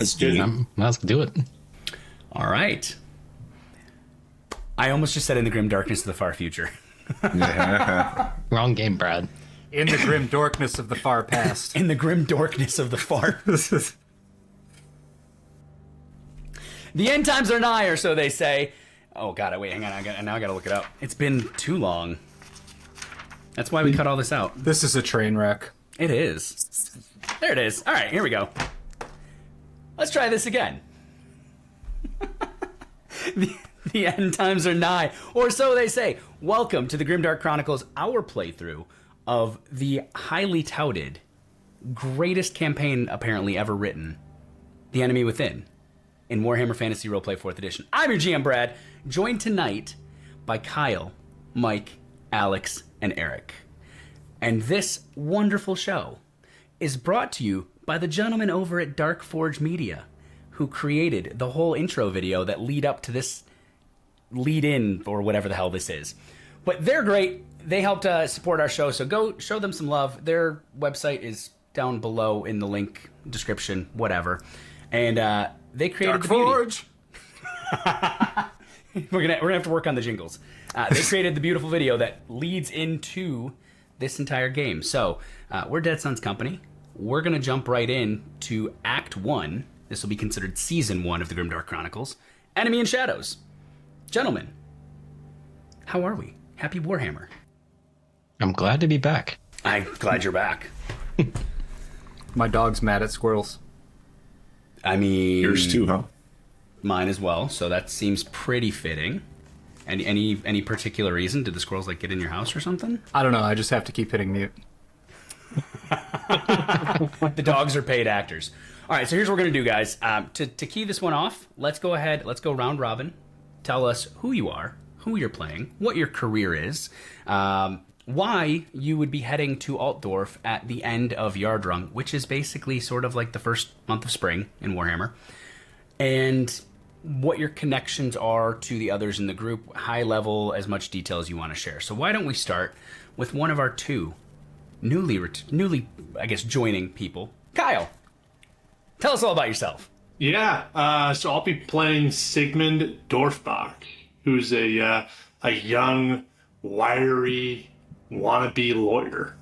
Let's do it. Let's do it. All right. I almost just said in the grim darkness of the far future. Wrong game, Brad. In the grim darkness of the far past. In the grim darkness of the far. The end times are nigh, or so they say. Oh, God, wait, hang on. Now I got to look it up. It's been too long. That's why we cut all this out. This is a train wreck. It is. There it is. All right, here we go. Let's try this again. The end times are nigh, or so they say. Welcome to the Grimdark Chronicles, our playthrough of the highly touted, greatest campaign apparently ever written, The Enemy Within, in Warhammer Fantasy Roleplay 4th Edition. I'm your GM, Brad, joined tonight by Kyle, Mike, Alex, and Eric. And this wonderful show is brought to you by the gentlemen over at Dark Forge Media, who created the whole intro video that lead up to this lead in, or whatever the hell this is. But they're great. They helped support our show, so go show them some love. Their website is down below in the link description, whatever. And they created Dark Forge. We're gonna have to work on the jingles. They created the beautiful video that leads into this entire game. So we're Dead Sun's company. We're gonna jump right in to Act 1. This will be considered Season 1 of the Grimdark Chronicles. Enemy in Shadows. Gentlemen, how are we? Happy Warhammer. I'm glad to be back. I'm glad you're back. My dog's mad at squirrels. I mean... Yours too, huh? Mine as well, so that seems pretty fitting. Any particular reason? Did the squirrels get in your house or something? I don't know, I just have to keep hitting mute. The dogs are paid actors. All right, so here's what we're going to do, guys. To key this one off, let's go round robin. Tell us who you are, who you're playing, what your career is, why you would be heading to Altdorf at the end of Yardrung, which is basically sort of like the first month of spring in Warhammer, and what your connections are to the others in the group, high level, as much detail as you want to share. So why don't we start with one of our two newly, I guess, joining people. Kyle, tell us all about yourself. Yeah, so I'll be playing Segemund Dorfbach, who's a young, wiry, wannabe lawyer.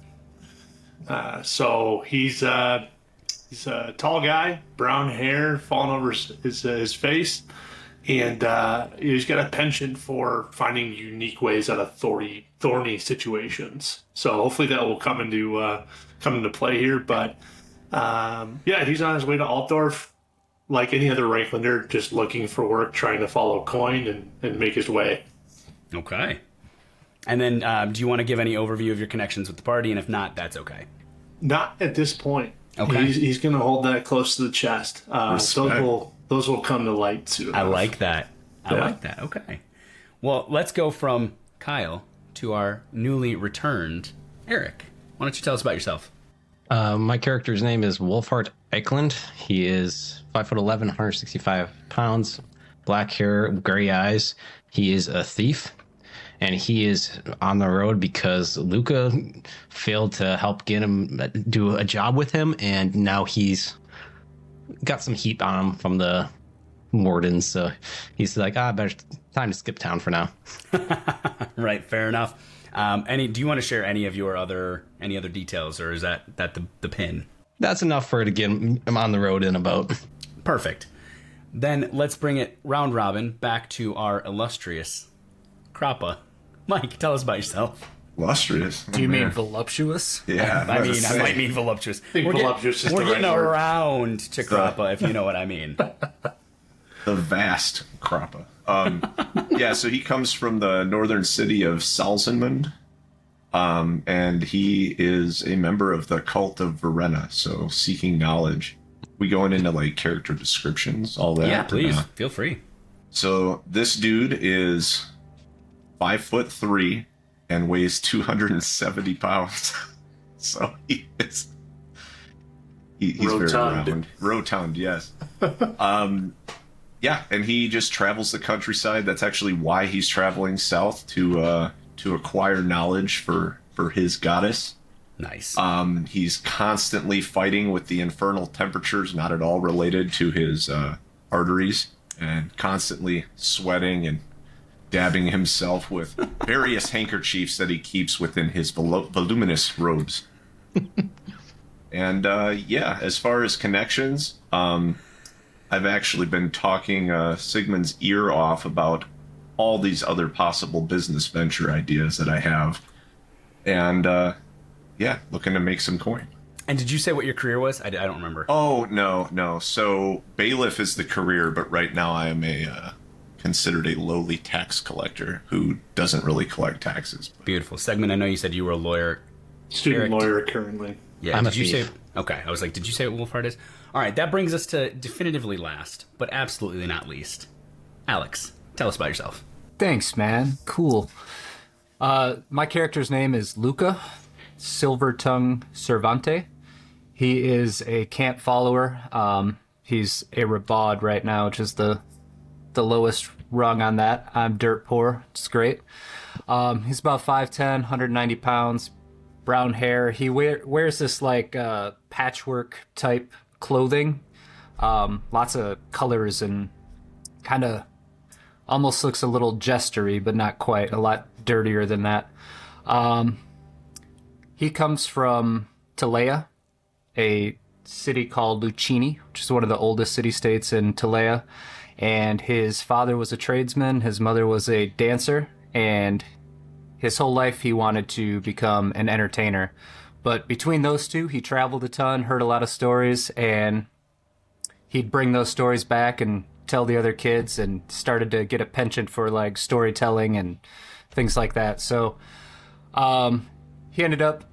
So he's a tall guy, brown hair falling over his face, and he's got a penchant for finding unique ways out of thorny situations. So hopefully that will come into play here. But yeah, he's on his way to Altdorf. Like any other Reiklander, just looking for work, trying to follow coin and make his way. Okay. And then do you want to give any overview of your connections with the party? And if not, that's okay. Not at this point. Okay. He's going to hold that close to the chest. Those will come to light soon. I like that. I like that. Okay. Well, let's go from Kyle to our newly returned Eric. Why don't you tell us about yourself? My character's name is Wolfhart Eklund. He is 5'11", 165 pounds, black hair, gray eyes. He is a thief, and he is on the road because Luca failed to help get him do a job with him, and now he's got some heat on him from the wardens. So he's like, better time to skip town for now. Right, fair enough. Do you want to share any other details, or is that the pin? That's enough for her to get him on the road in a boat. Perfect. Then let's bring it round robin back to our illustrious Kroppa. Mike, tell us about yourself. Illustrious. Do you mean voluptuous? Yeah. I might mean voluptuous. We're getting around to Kroppa, if you know what I mean. The vast Kroppa. Yeah, so he comes from the northern city of Segemund, and he is a member of the cult of Verena, so seeking knowledge. We going into character descriptions, all that? Yeah, please, feel free. So this dude is 5'3" and weighs 270 pounds. So he's Rotund. very rotund, yes. Yeah, and he just travels the countryside. That's actually why he's traveling south to acquire knowledge for his goddess. Nice. He's constantly fighting with the infernal temperatures, not at all related to his arteries, and constantly sweating and dabbing himself with various handkerchiefs that he keeps within his voluminous robes. And yeah, as far as connections, I've actually been talking Segemund's ear off about all these other possible business venture ideas that I have. And yeah, looking to make some coin. And did you say what your career was? I don't remember. Oh, no. So bailiff is the career, but right now I am considered a lowly tax collector who doesn't really collect taxes. Beautiful. Segemund, I know you said you were a lawyer. Student Eric, lawyer currently. Yeah, I'm did a you thief. say... Okay, I was like, did you say what Wolfhart is? All right, that brings us to definitively last, but absolutely not least. Alex, tell us about yourself. Thanks, man. Cool. My character's name is Luca, Silver-Tongue Cervante. He is a camp follower. He's a Ribaud right now, which is the lowest rung on that. I'm dirt poor. It's great. He's about 5'10", 190 pounds, brown hair. He wears this like patchwork type clothing. Lots of colors and kind of almost looks a little jestery, but not quite. A lot dirtier than that. He comes from Talea, a city called Lucini, which is one of the oldest city-states in Talea. And his father was a tradesman, his mother was a dancer, and his whole life he wanted to become an entertainer. But between those two, he traveled a ton, heard a lot of stories, and he'd bring those stories back and tell the other kids, and started to get a penchant for like storytelling and things like that. So he ended up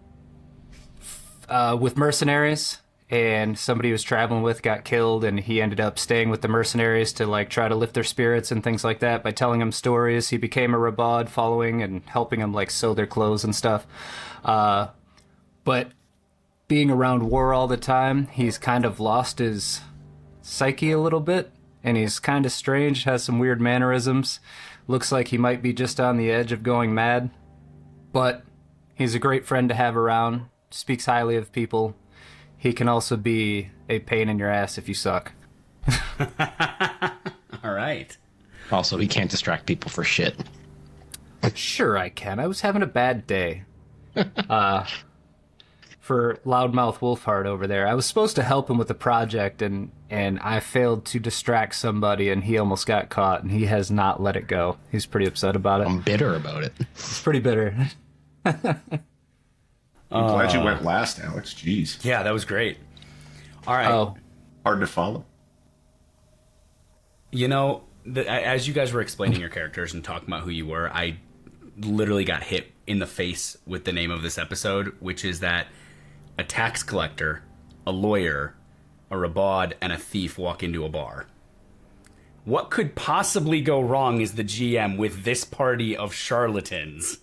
with mercenaries, and somebody he was traveling with got killed, and he ended up staying with the mercenaries to like try to lift their spirits and things like that by telling them stories. He became a Ribaud, following and helping them like sew their clothes and stuff. But being around war all the time, he's kind of lost his psyche a little bit, and he's kind of strange, has some weird mannerisms. Looks like he might be just on the edge of going mad, but he's a great friend to have around, speaks highly of people. He can also be a pain in your ass if you suck. All right. Also, he can't distract people for shit. Sure I can. I was having a bad day. For loudmouth Wolfhart over there. I was supposed to help him with a project, and I failed to distract somebody, and he almost got caught, and he has not let it go. He's pretty upset about it. I'm bitter about it. He's pretty bitter. I'm glad you went last, Alex. Jeez. Yeah, that was great. All right. Oh, Hard to follow. You know, as you guys were explaining your characters and talking about who you were, I literally got hit in the face with the name of this episode, which is that a tax collector, a lawyer, a Ribaud, and a thief walk into a bar. What could possibly go wrong as the GM with this party of charlatans?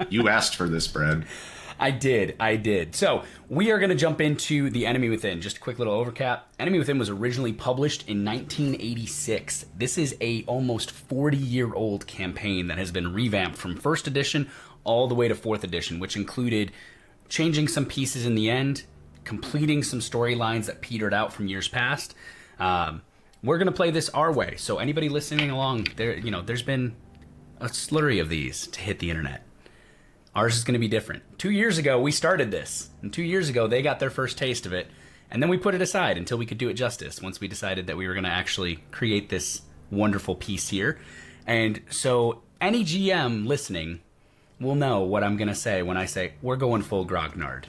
You asked for this, Brad. I did. So we are going to jump into The Enemy Within. Just a quick little overcap. Enemy Within was originally published in 1986. This is a almost 40-year-old campaign that has been revamped from 1st edition all the way to 4th edition, which included changing some pieces in the end, completing some storylines that petered out from years past. We're going to play this our way. So anybody listening along, there's been a slurry of these to hit the internet. Ours is going to be different. 2 years ago, we started this. And 2 years ago, they got their first taste of it. And then we put it aside until we could do it justice, once we decided that we were going to actually create this wonderful piece here. And so any GM listening will know what I'm going to say when I say, we're going full grognard.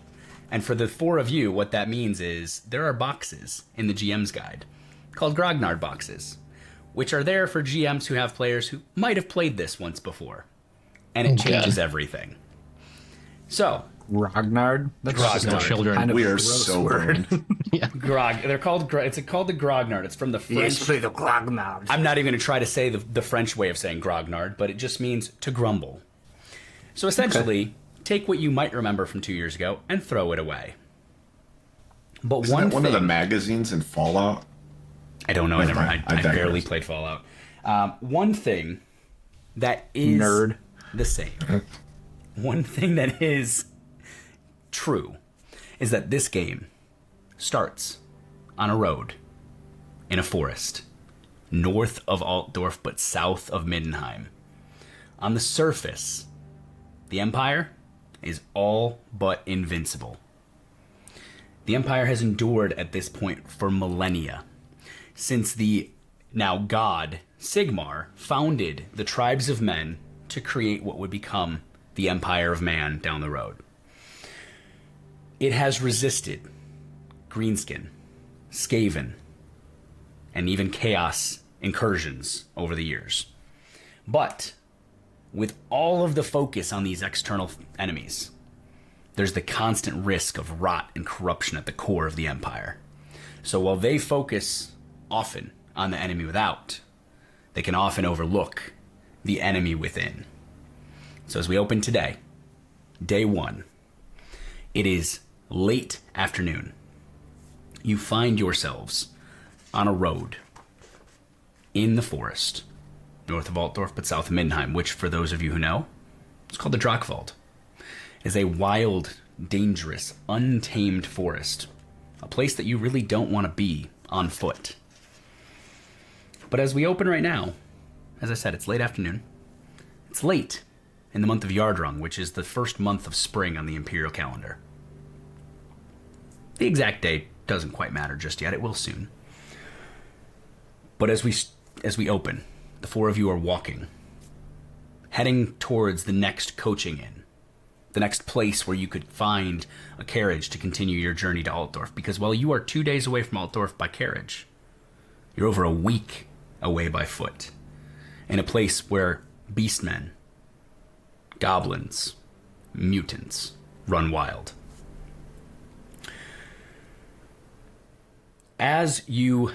And for the four of you, what that means is there are boxes in the GM's guide called grognard boxes, which are there for GMs who have players who might have played this once before. And it changes everything. So, Grognard? That's just No a children. kind of We are gross so word. grog. They're called. It's called the grognard. It's from the French. Yes, play the grognard. I'm not even going to try to say the French way of saying grognard, but it just means to grumble. So essentially, take what you might remember from 2 years ago and throw it away. But Isn't that one of the magazines in Fallout? I don't know. I digress. barely played Fallout. One thing that is Nerd. the same. One thing that is true is that this game starts on a road in a forest north of Altdorf but south of Middenheim. On the surface, the Empire is all but invincible. The Empire has endured at this point for millennia, since the now god Sigmar founded the tribes of men to create what would become the Empire of Man down the road. It has resisted Greenskin, Skaven, and even Chaos incursions over the years. But with all of the focus on these external enemies, there's the constant risk of rot and corruption at the core of the Empire. So while they focus often on the enemy without, they can often overlook the enemy within. So as we open today, day 1, it is late afternoon. You find yourselves on a road in the forest, north of Altdorf but south of Middenheim, which, for those of you who know, is called the Drakvald. Is a wild, dangerous, untamed forest, a place that you really don't want to be on foot. But as we open right now, as I said, it's late afternoon. It's late in the month of Yardrung, which is the first month of spring on the Imperial calendar. The exact date doesn't quite matter just yet. It will soon. But as we open, the four of you are walking, heading towards the next coaching inn, the next place where you could find a carriage to continue your journey to Altdorf. Because while you are 2 days away from Altdorf by carriage, you're over a week away by foot, in a place where beastmen, goblins, mutants run wild. As you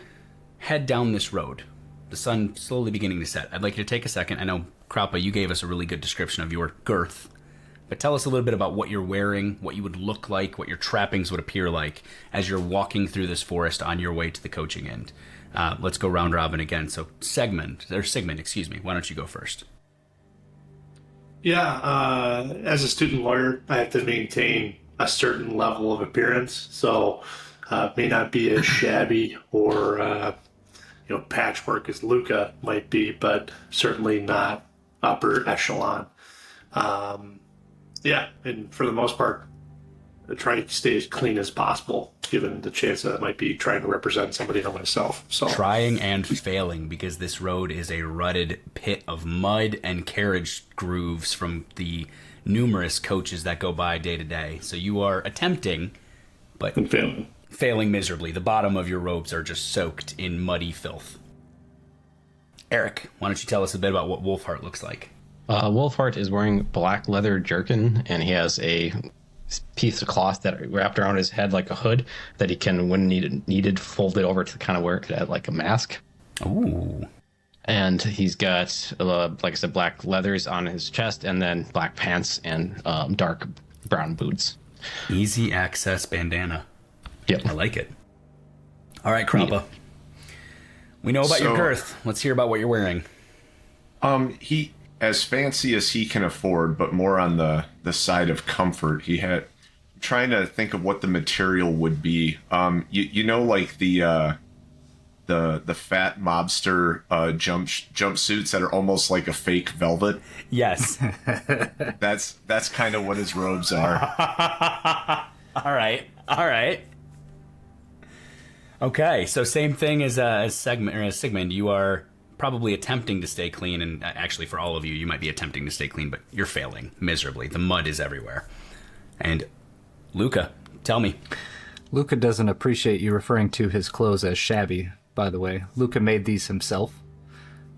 head down this road, the sun slowly beginning to set, I'd like you to take a second. I know, Kroppa, you gave us a really good description of your girth, but tell us a little bit about what you're wearing, what you would look like, what your trappings would appear like as you're walking through this forest on your way to the coaching end. Let's go round robin again. So Sigmund, why don't you go first? Yeah, as a student lawyer, I have to maintain a certain level of appearance, so may not be as shabby or patchwork as Luca might be, but certainly not upper echelon. And for the most part, I try to stay as clean as possible, given the chance that I might be trying to represent somebody on myself. So trying and failing, because this road is a rutted pit of mud and carriage grooves from the numerous coaches that go by day to day. So you are attempting, but failing miserably. The bottom of your robes are just soaked in muddy filth. Eric, why don't you tell us a bit about what Wolfhart looks like? Wolfhart is wearing black leather jerkin, and he has a piece of cloth that wrapped around his head like a hood that he can, when needed, fold it over to kind of wear it like a mask. Ooh. And he's got, like I said, black leathers on his chest, and then black pants and dark brown boots. Easy access bandana. Yep. I like it. All right, Kroppa. Yeah. We know about your girth. Let's hear about what you're wearing. He, as fancy as he can afford, but more on the side of comfort. He had, trying to think of what the material would be. Like the fat mobster jumpsuits that are almost like a fake velvet. Yes. That's kind of what his robes are. All right. Okay, so same thing as Segemund. You are probably attempting to stay clean, and actually for all of you, you might be attempting to stay clean, but you're failing miserably. The mud is everywhere. And Luca, tell me. Luca doesn't appreciate you referring to his clothes as shabby, by the way. Luca made these himself.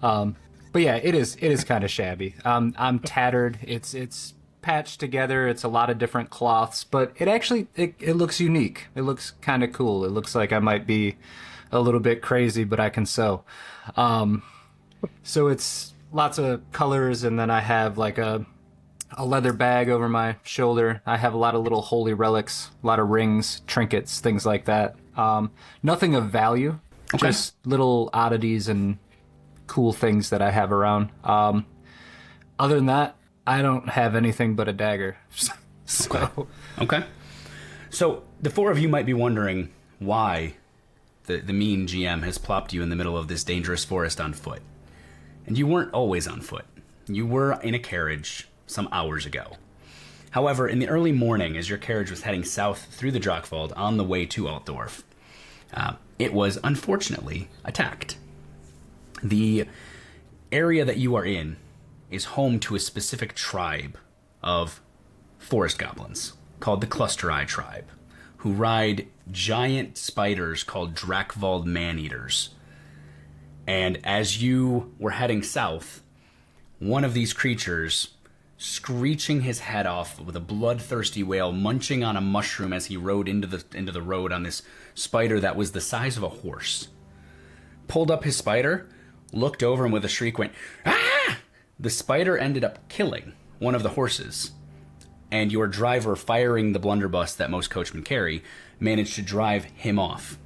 But yeah, it is kind of shabby. I'm tattered. It's patched together. It's a lot of different cloths, but it looks unique. It looks kind of cool. It looks like I might be a little bit crazy, but I can sew. So it's lots of colors, and then I have like a leather bag over my shoulder. I have a lot of little holy relics, a lot of rings, trinkets, things like that. Nothing of value, just little oddities and cool things that I have around. Other than that, I don't have anything but a dagger. Okay. So the four of you might be wondering why the mean GM has plopped you in the middle of this dangerous forest on foot. And you weren't always on foot. You were in a carriage some hours ago. However, in the early morning, as your carriage was heading south through the Drakvald on the way to Altdorf, it was unfortunately attacked. The area that you are in is home to a specific tribe of forest goblins called the Cluster Eye Tribe, who ride giant spiders called Drakvald Man-Eaters. And as you were heading south, one of these creatures, screeching his head off with a bloodthirsty wail, munching on a mushroom as he rode into the road on this spider that was the size of a horse, pulled up his spider, looked over, and with a shriek went, "Ah!" The spider ended up killing one of the horses, and your driver, firing the blunderbuss that most coachmen carry, managed to drive him off.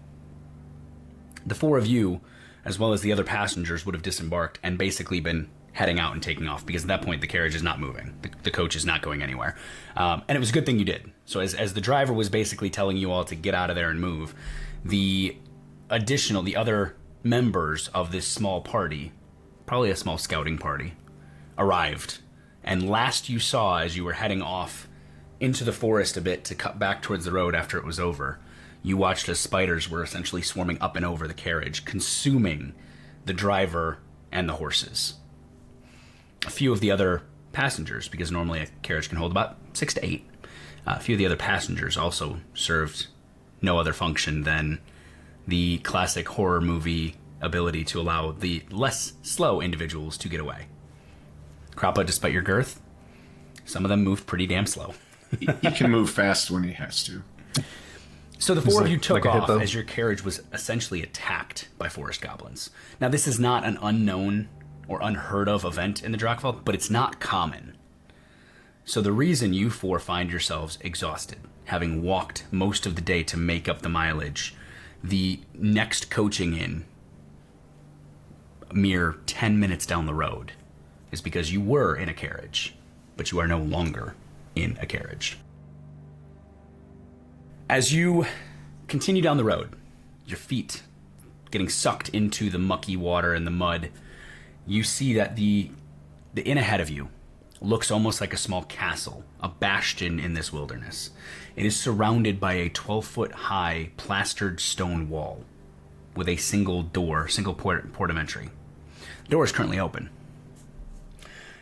The four of you, as well as the other passengers, would have disembarked and basically been heading out and taking off, because at that point the carriage is not moving. The coach is not going anywhere. And it was a good thing you did. So as the driver was basically telling you all to get out of there and move, the other members of this small party, probably a small scouting party, arrived. And last you saw as you were heading off into the forest a bit to cut back towards the road after it was over, you watched as spiders were essentially swarming up and over the carriage, consuming the driver and the horses. A few of the other passengers, because normally a carriage can hold about 6 to 8, a few of the other passengers also served no other function than the classic horror movie ability to allow the less slow individuals to get away. Kroppa, despite your girth, some of them moved pretty damn slow. He can move fast when he has to. So the four of you took like a off hippo. as your carriage was essentially attacked by forest goblins. Now, this is not an unknown or unheard of event in the Drakvald, but it's not common. So the reason you four find yourselves exhausted, having walked most of the day to make up the mileage, the next coaching in a mere 10 minutes down the road, is because you were in a carriage, but you are no longer in a carriage. As you continue down the road, your feet getting sucked into the mucky water and the mud, you see that the inn ahead of you looks almost like a small castle, a bastion in this wilderness. It is surrounded by a 12-foot high plastered stone wall with a single port of entry. The door is currently open.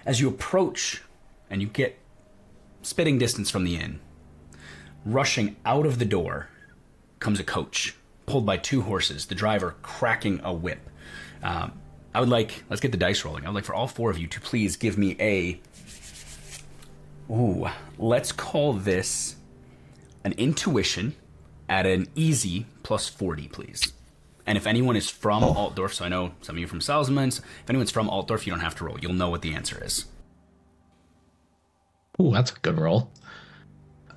As you approach and you get spitting distance from the inn, rushing out of the door comes a coach pulled by 2 horses, the driver cracking a whip. Let's get the dice rolling. I would like for all 4 of you to please give me let's call this an intuition at an easy plus 40, please. And if anyone is from Altdorf, so I know some of you from Segemund, if anyone's from Altdorf, you don't have to roll. You'll know what the answer is. Ooh, that's a good roll.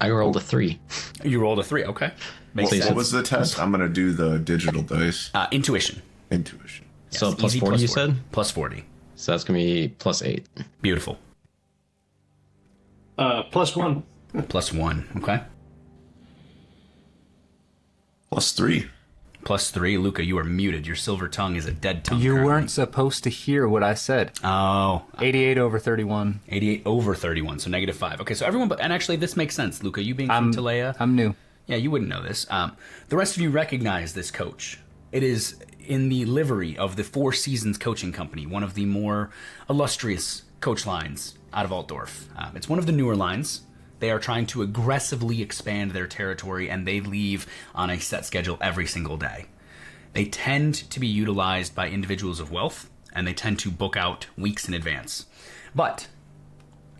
I rolled a 3. You rolled a 3, okay. Makes What sense. was the test? I'm going to do the digital dice. Intuition. Intuition. So Yes, plus easy 40, you said? Plus 40. So that's going to be plus 8. Beautiful. +1. Plus 1, okay. +3. Plus 3. Luca, you are muted. Your silver tongue is a dead tongue. You currently. weren't supposed to hear what I said. Oh, 88 over 31. 88 over 31, so -5. Okay, so everyone, and actually this makes sense, Luca, you being from Talea. I'm new. Yeah, you wouldn't know this. The rest of you recognize this coach. It is in the livery of the Four Seasons Coaching Company, one of the more illustrious coach lines out of Altdorf. It's one of the newer lines. They are trying to aggressively expand their territory, and they leave on a set schedule every single day. They tend to be utilized by individuals of wealth, and they tend to book out weeks in advance. But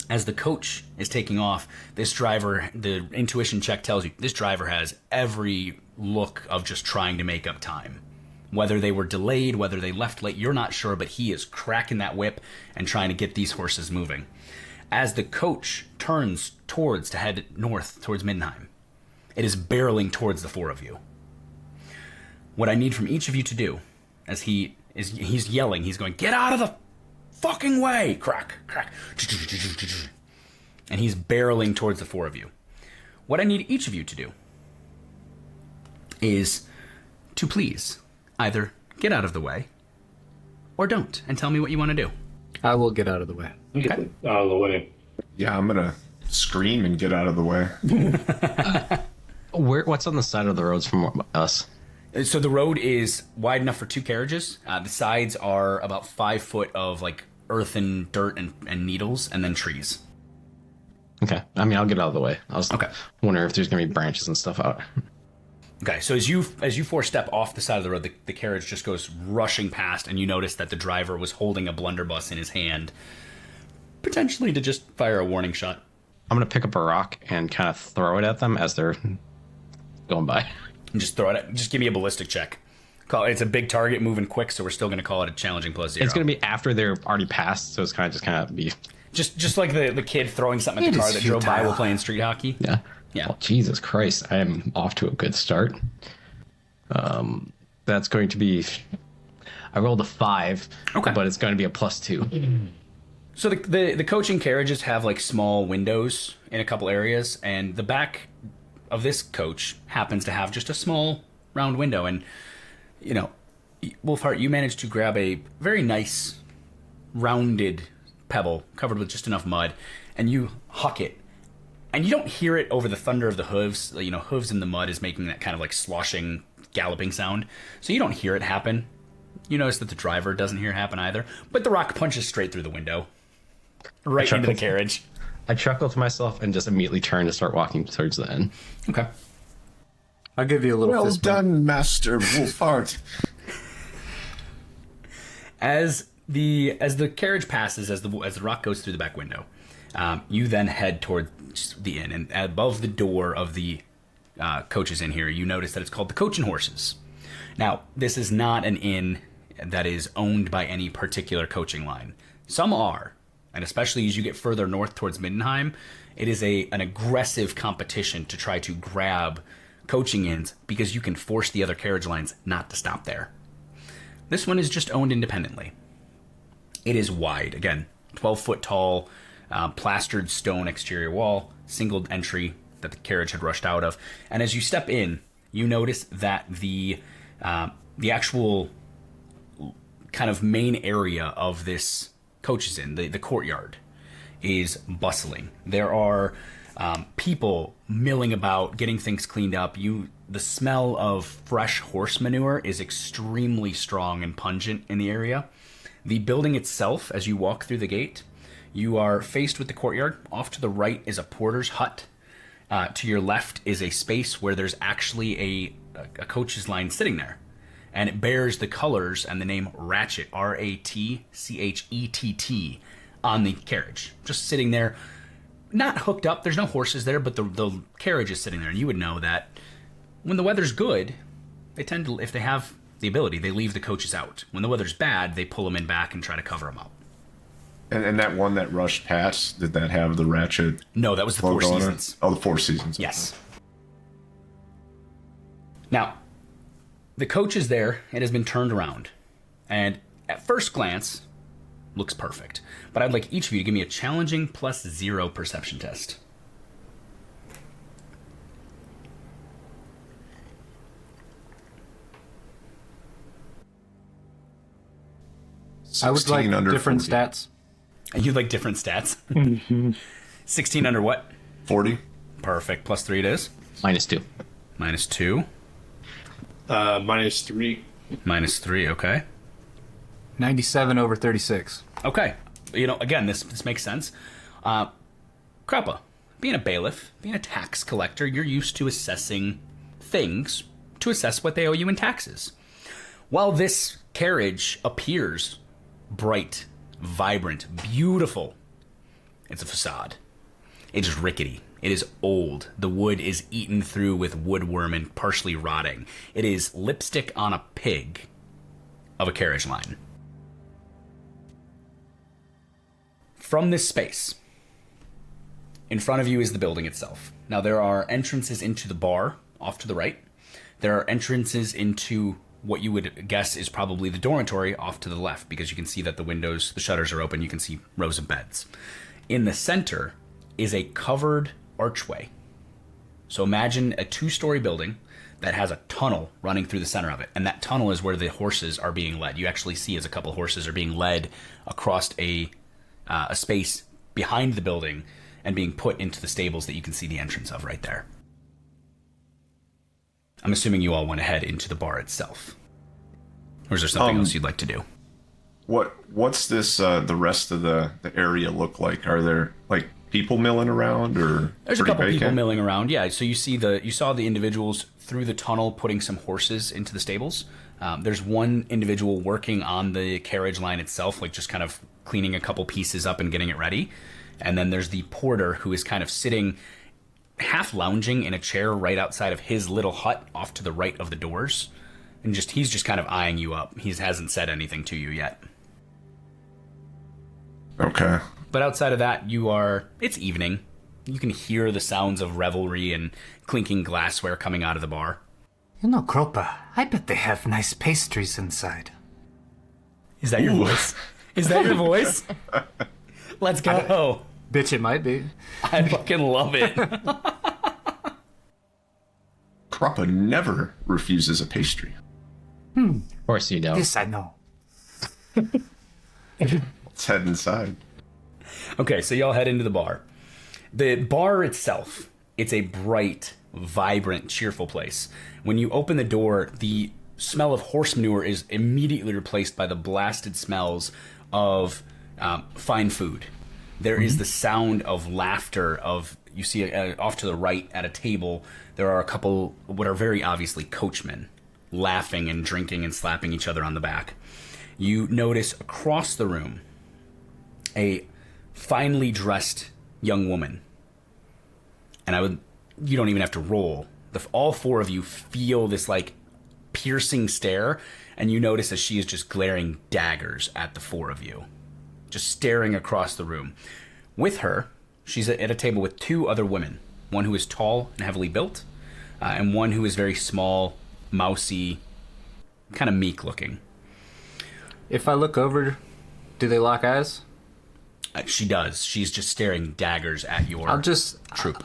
as the coach is taking off, this driver, the intuition check tells you, this driver has every look of just trying to make up time. Whether they were delayed, whether they left late, you're not sure, but he is cracking that whip and trying to get these horses moving. As the coach turns to head north towards Middenheim, it is barreling towards the 4 of you. What I need from each of you to do, as he's yelling, he's going, "Get out of the fucking way!" Crack, crack. And he's barreling towards the 4 of you. What I need each of you to do is to please either get out of the way or don't, and tell me what you want to do. I will get out of the way. Get out of the way. Yeah, I'm gonna scream and get out of the way. What's on the side of the roads from us? So the road is wide enough for 2 carriages. The sides are about 5 foot of like earth and dirt and needles, and then trees. Okay. I mean, I'll get out of the way. I was Okay. wondering if there's going to be branches and stuff out. Okay, so as you 4 step off the side of the road, the carriage just goes rushing past, and you notice that the driver was holding a blunderbuss in his hand, potentially to just fire a warning shot. I'm going to pick up a rock and kind of throw it at them as they're going by. And just throw it. Just give me a ballistic check. It's a big target, moving quick, so we're still going to call it a challenging +0. It's going to be after they're already passed, so it's kind of be... Just like the kid throwing something at the car that drove by while playing street hockey. Yeah. Yeah. Well, Jesus Christ, I am off to a good start. That's going to be... I rolled a 5, Okay. but it's going to be a +2. So the coaching carriages have like small windows in a couple areas, and the back of this coach happens to have just a small round window. And, you know, Wolfhart, you managed to grab a very nice rounded pebble covered with just enough mud, and you huck it. And you don't hear it over the thunder of the hooves. You know, hooves in the mud is making that kind of like sloshing, galloping sound. So you don't hear it happen. You notice that the driver doesn't hear it happen either. But the rock punches straight through the window. Right into the carriage. I chuckle to myself and just immediately turn to start walking towards the end. Okay. I'll give you a little Well fist bump. done, Master Wolfhart. As the carriage passes, as the rock goes through the back window, you then head toward the inn, and above the door of the coaches in here, you notice that it's called the Coach and Horses. Now, this is not an inn that is owned by any particular coaching line. Some are, and especially as you get further north towards Middenheim, it is an aggressive competition to try to grab coaching inns because you can force the other carriage lines not to stop there. This one is just owned independently. It is wide, again, 12 foot tall, plastered stone exterior wall, single entry that the carriage had rushed out of. And as you step in, you notice that the actual kind of main area of this coaches inn, the courtyard, is bustling. There are people milling about, getting things cleaned up. The smell of fresh horse manure is extremely strong and pungent in the area. The building itself, as you walk through the gate, you are faced with the courtyard. Off to the right is a porter's hut. To your left is a space where there's actually a coach's line sitting there. And it bears the colors and the name Ratchet, Ratchett, on the carriage. Just sitting there, not hooked up. There's no horses there, but the carriage is sitting there. And you would know that when the weather's good, they tend to, if they have the ability, they leave the coaches out. When the weather's bad, they pull them in back and try to cover them up. And that one that rushed past, did that have the Ratchet? No, that was the Four logo on it? Seasons. Oh, the Four Seasons. Yes. Now, the coach is there. It has been turned around. And at first glance, looks perfect. But I'd like each of you to give me a challenging +0 perception test. I would like 16 under different 40. stats. You'd like different stats? 16 under what? 40? Perfect. +3 it is. -2. -2. -3. -3, okay. 97 over 36. Okay. You know, again, this makes sense. Kroppa, being a bailiff, being a tax collector, you're used to assessing things to assess what they owe you in taxes. While this carriage appears bright, vibrant, beautiful, it's a facade. It is rickety. It is old. The wood is eaten through with woodworm and partially rotting. It is lipstick on a pig of a carriage line. From this space, in front of you is the building itself. Now, there are entrances into the bar off to the right. There are entrances into what you would guess is probably the dormitory off to the left, because you can see that the windows, the shutters are open. You can see rows of beds. In the center is a covered archway. So imagine a 2-story building that has a tunnel running through the center of it. And that tunnel is where the horses are being led. You actually see as a couple of horses are being led across a space behind the building and being put into the stables that you can see the entrance of right there. I'm assuming you all want to head into the bar itself. Or is there something else you'd like to do? What's this, the rest of the area look like? Are there, like, people milling around, or there's a couple people milling around? Yeah, so you saw the individuals through the tunnel putting some horses into the stables. There's one individual working on the carriage line itself, like just kind of cleaning a couple pieces up and getting it ready. And then there's the porter who is kind of sitting, half lounging in a chair right outside of his little hut off to the right of the doors. And he's just kind of eyeing you up. He hasn't said anything to you yet. Okay. But outside of that, it's evening. You can hear the sounds of revelry and clinking glassware coming out of the bar. You know, Kroppa, I bet they have nice pastries inside. Is that your voice? Is that your voice? Let's go. Bitch, it might be. I fucking love it. Kroppa never refuses a pastry. Of course you don't. This I know. Let's head inside. Okay, so y'all head into the bar. The bar itself, it's a bright, vibrant, cheerful place. When you open the door, the smell of horse manure is immediately replaced by the blasted smells of fine food. There is the sound of laughter you see off to the right at a table, there are a couple what are very obviously coachmen laughing and drinking and slapping each other on the back. You notice across the room a finely dressed young woman. And you don't even have to roll. All four of you feel this like piercing stare, and you notice that she is just glaring daggers at the four of you, just staring across the room. With her, she's at a table with two other women, one who is tall and heavily built, and one who is very small, mousy, kind of meek looking. If I look over, do they lock eyes? She does. She's just staring daggers at your troop.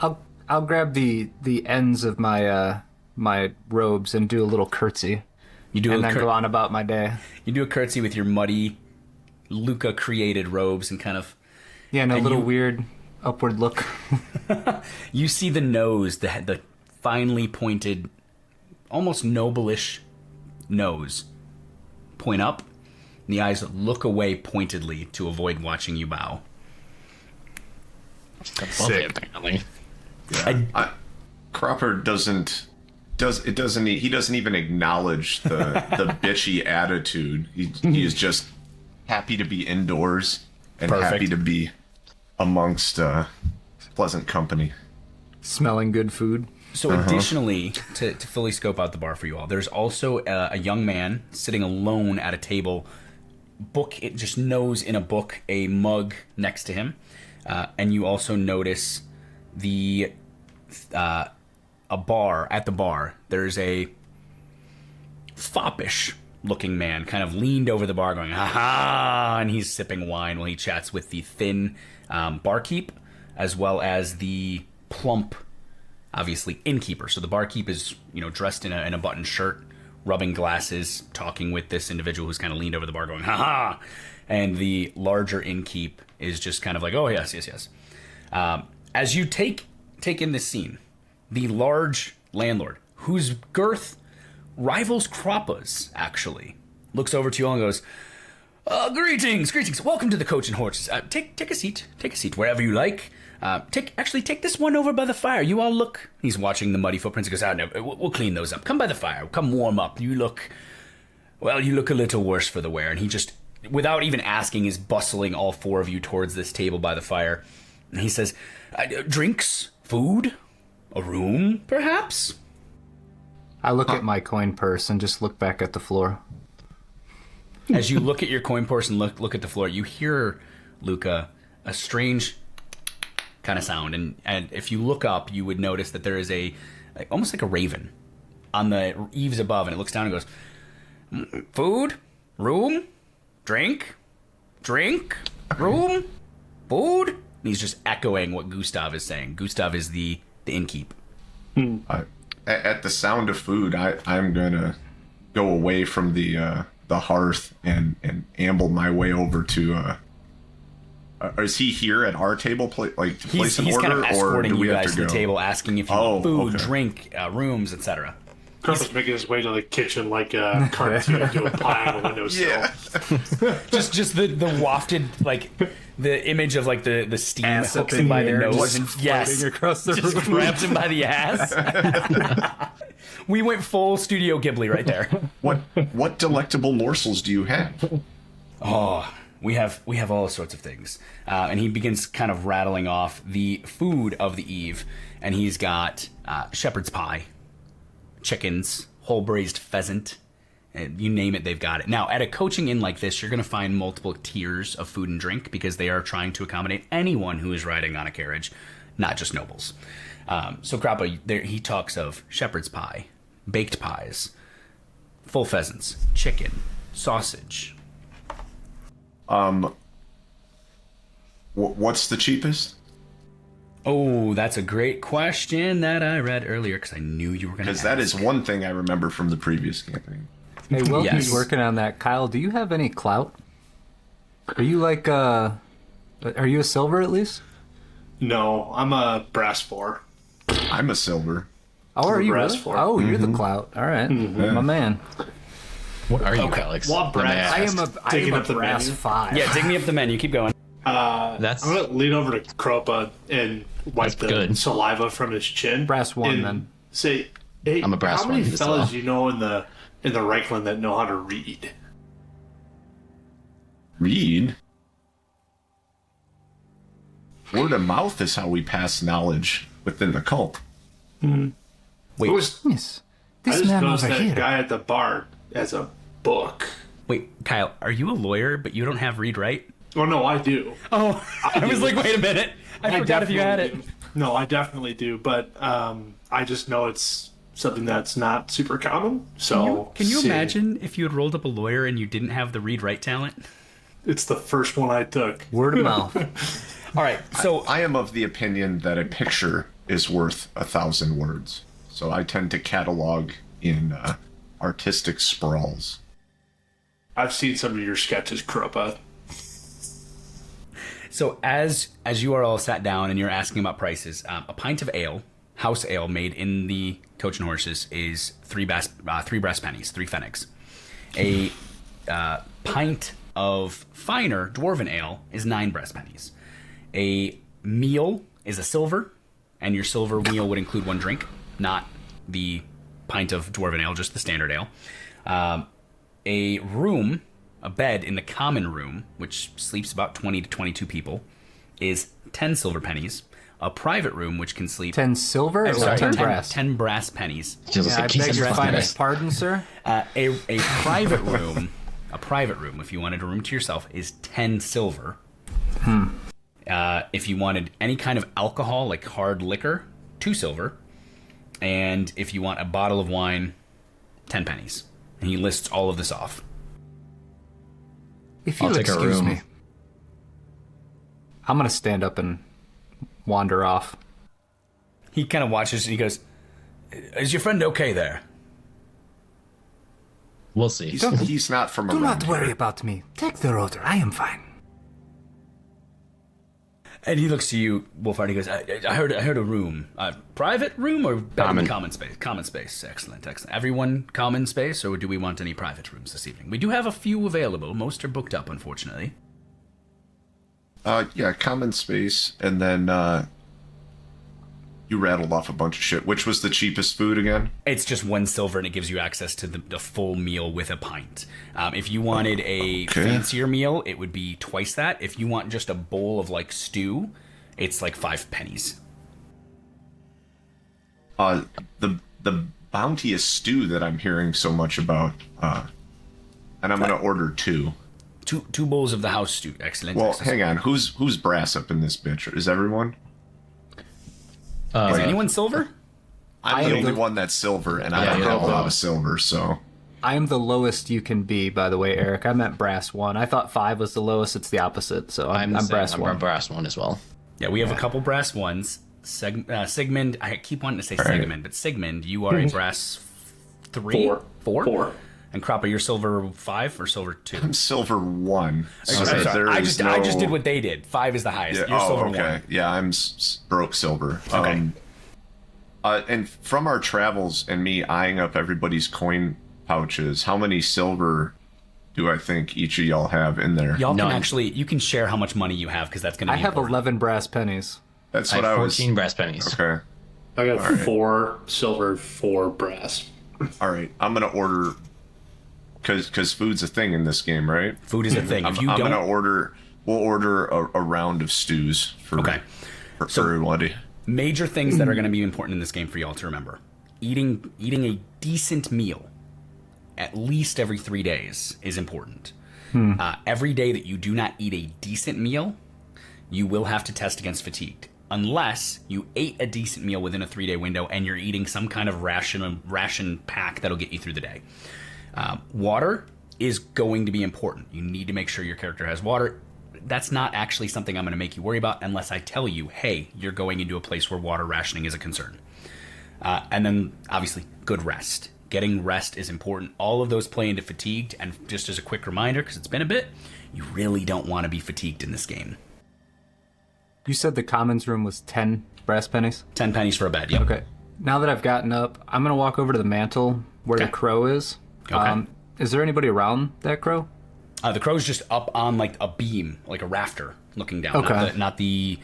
I'll grab the ends of my my robes and do a little curtsy. Then go on about my day. You do a curtsy with your muddy, Luca created robes and kind of weird upward look. You see the nose, the finely pointed, almost noble-ish nose point up. And the eyes look away pointedly to avoid watching you bow. Sick. Apparently. Yeah. Kroppa doesn't even acknowledge the bitchy attitude. He is just happy to be indoors and Perfect. happy to be amongst pleasant company. Smelling good food. So additionally, to fully scope out the bar for you all, there's also a young man sitting alone at a table, just nose in a book, a mug next to him. And you also notice at the bar, there's a foppish looking man kind of leaned over the bar going, ha-ha, and he's sipping wine while he chats with the thin barkeep, as well as the plump, obviously, innkeeper. So the barkeep is, dressed in a button shirt, rubbing glasses, talking with this individual who's kind of leaned over the bar going, ha-ha, and the larger innkeep is just kind of like, oh, yes. As you take in this scene, the large landlord, whose girth rivals Kroppa's, actually, looks over to you all and goes, greetings, welcome to the Coach and Horses. Take a seat wherever you like. Take this one over by the fire. You all look, he's watching the muddy footprints. He goes, no, we'll clean those up. Come by the fire, come warm up. You look a little worse for the wear. And he just, without even asking, is bustling all four of you towards this table by the fire. And he says, drinks, food, a room, perhaps? I look at my coin purse and just look back at the floor. As you look at your coin purse and look at the floor, you hear, Luca, a strange kind of sound. And if you look up, you would notice that there is almost like a raven on the eaves above, and it looks down and goes, food, room, drink, room, food. And he's just echoing what Gustav is saying. Gustav is the innkeep. at the sound of food, I'm gonna go away from the hearth and amble my way over to. Is he here at our table, to place an He's order, kind of or escorting do we you have guys to to go? the table, asking if you want food, okay. drink, rooms, etc. Kroppa's making his way to the kitchen like a cartoon doing pie on the windowsill. Yeah. Just the wafted, like, the image of, like, the steam Ass up hooks in him the by the air, nose just and yes, across the just room. grabs him by the ass. We went full Studio Ghibli right there. What delectable morsels do you have? Oh, we have all sorts of things. And he begins kind of rattling off the food of the eve. And he's got shepherd's pie, chickens, whole braised pheasant. You name it, they've got it. Now, at a coaching inn like this, you're going to find multiple tiers of food and drink because they are trying to accommodate anyone who is riding on a carriage, not just nobles. So Kroppa, he talks of shepherd's pie, baked pies, full pheasants, chicken, sausage. What's the cheapest? Oh, that's a great question that I read earlier because I knew you were going to ask. Because that is one thing I remember from the previous campaign. Hey, while Yes. he's working on that, Kyle, do you have any clout? Are you like are you a silver at least? No, I'm a brass 4. I'm a silver. Oh, are you brass really? for it. Oh, you're the clout. All right, my man. What are you, Alex? What Let me brass? ask. I Digging am a up the brass menu. 5. Yeah, dig me up the menu. Keep going. That's I'm gonna lean over to Kroppa and wipe That's the good. saliva from his chin. Brass 1 and then. Say, hey, I'm a brass how many 1 as fellas well. do you know in the Reichland that know how to read? Read? Word of mouth is how we pass knowledge within the cult. Wait. It was, Yes. I This just man noticed over that here. guy at the bar has a book. Wait, Kyle, are you a lawyer, but you don't have read write? Oh no, I do. Oh, I was do. like, wait a minute. I forgot if you had it. definitely do. No, I definitely do, but I just know it's something that's not super common. So Can you see, imagine if you had rolled up a lawyer and you didn't have the read write talent? It's the first one I took. Word of mouth. All right, so I am of the opinion that a picture is worth 1,000 words. So I tend to catalog in artistic sprawls. I've seen some of your sketches, Kroppa. So as you are all sat down and you're asking about prices, a pint of ale, house ale made in the Coach and Horses, is three brass pennies, 3 pfennigs. A pint of finer dwarven ale is 9 brass pennies. A meal is a silver, and your silver meal would include 1 drink, not the pint of dwarven ale, just the standard ale. A room, a bed in the common room, which sleeps about 20 to 22 people, is 10 silver pennies. A private room, which can sleep 10 silver or sorry, 10 brass? 10 brass pennies. Just Yeah, I like, beg Jesus your fucking finest Christ. pardon, sir. A private room, if you wanted a room to yourself, is 10 silver. If you wanted any kind of alcohol, like hard liquor, 2 silver. And if you want a bottle of wine, 10 pennies. And he lists all of this off. If you'll I'll take a excuse room. me. I'm going to stand up and wander off. He kind of watches and he goes, "Is your friend okay there?" We'll see. He's not from Do around not here. worry about me. Take the rotor. I am fine. And he looks to you, Wolfhart. He goes, I heard a room. Private room or common space? Common space. Excellent. Everyone common space, or do we want any private rooms this evening? We do have a few available. Most are booked up, unfortunately. Yeah, common space, and then you rattled off a bunch of shit. Which was the cheapest food again? It's just 1 silver, and it gives you access to the full meal with a pint. If you wanted a fancier meal, it would be twice that. If you want just a bowl of like stew, it's like 5 pennies. The bounteous stew that I'm hearing so much about, and I'm gonna order 2. Two bowls of the house stew. Excellent. Well, excellent. hang on. Who's brass up in this bitch? Is everyone? Is anyone silver? I'm the only one that's silver, and I don't have a lot of silver, so. I am the lowest you can be, by the way, Eric. I meant brass 1. I thought 5 was the lowest. It's the opposite. So I'm the same. brass I'm 1. brass 1 as well. Yeah, we have a couple brass ones. Segemund, I keep wanting to say Segemund, but Segemund, you are a brass 3? 4. 4? And Kroppa, you're silver 5 or silver 2? I'm silver 1. So Okay, sorry. there I is just did what they did. 5 is the highest. Yeah, You're silver okay. 1. Yeah, I'm broke silver. Okay. And from our travels and me eyeing up everybody's coin pouches, how many silver do I think each of y'all have in there? Y'all None. can actually, you can share how much money you have because that's going to I be have important. 11 brass pennies. That's I what have I was. 14 brass pennies. Okay. I got 4 silver, 4 brass. All right. I'm gonna order because food's a thing in this game, right? Food is a thing. If you I'm don't, gonna order. We'll order a round of stews for Okay. for everybody. major things that are going to be important in this game for y'all to remember: eating a decent meal at least every 3 days is important. Every day that you do not eat a decent meal, you will have to test against fatigued. Unless you ate a decent meal within a 3-day window and you're eating some kind of ration pack that'll get you through the day. Water is going to be important. You need to make sure your character has water. That's not actually something I'm going to make you worry about unless I tell you, hey, you're going into a place where water rationing is a concern. And then, obviously, good rest. Getting rest is important. All of those play into fatigued. And just as a quick reminder, because it's been a bit, you really don't want to be fatigued in this game. You said the commons room was 10 brass pennies? 10 pennies for a bed, yep. Okay. Now that I've gotten up, I'm going to walk over to the mantle where Okay. the crow is. Okay. Is there anybody around that crow? The crow's just up on like a beam, like a rafter, looking down. Okay. Not the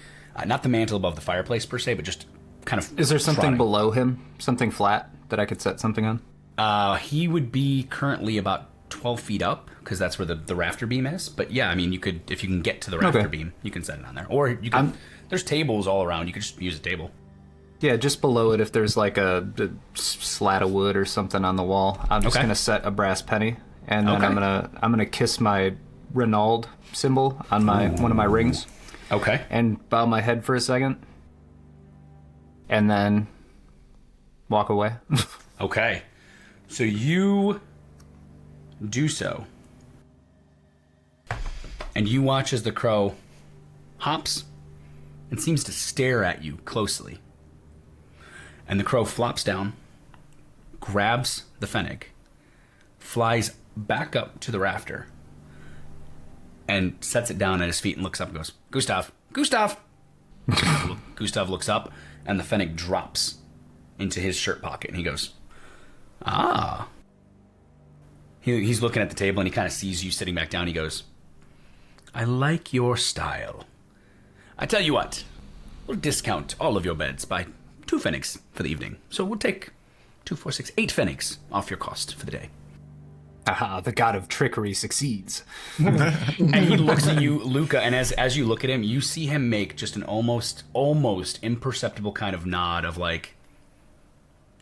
mantle above the fireplace per se, but just kind of. Is there something trotting. below him? Something flat that I could set something on? He would be currently about 12 feet up because that's where the rafter beam is. But yeah, I mean, you could, if you can get to the rafter Okay. beam, you can set it on there. Or you can. There's tables all around. You could just use a table. Yeah, just below it, if there's like a slat of wood or something on the wall, I'm just Okay. gonna set a brass penny, and then Okay. I'm gonna kiss my Renaud symbol on my one of my rings, Okay. and bow my head for a second, and then walk away. Okay. So you do so. And you watch as the crow hops and seems to stare at you closely. And the crow flops down, grabs the fennec, flies back up to the rafter, and sets it down at his feet and looks up and goes, Gustav, Gustav! Gustav looks up, and the fennec drops into his shirt pocket, and he goes, ah. He's looking at the table, and he kind of sees you sitting back down. He goes, I like your style. I tell you what, we'll discount all of your beds by 2 fennecs for the evening. So we'll take 2, 4, 6, 8 fennecs off your cost for the day. Aha, the god of trickery succeeds. And he looks at you, Luca, and as you look at him, you see him make just an almost imperceptible kind of nod of like,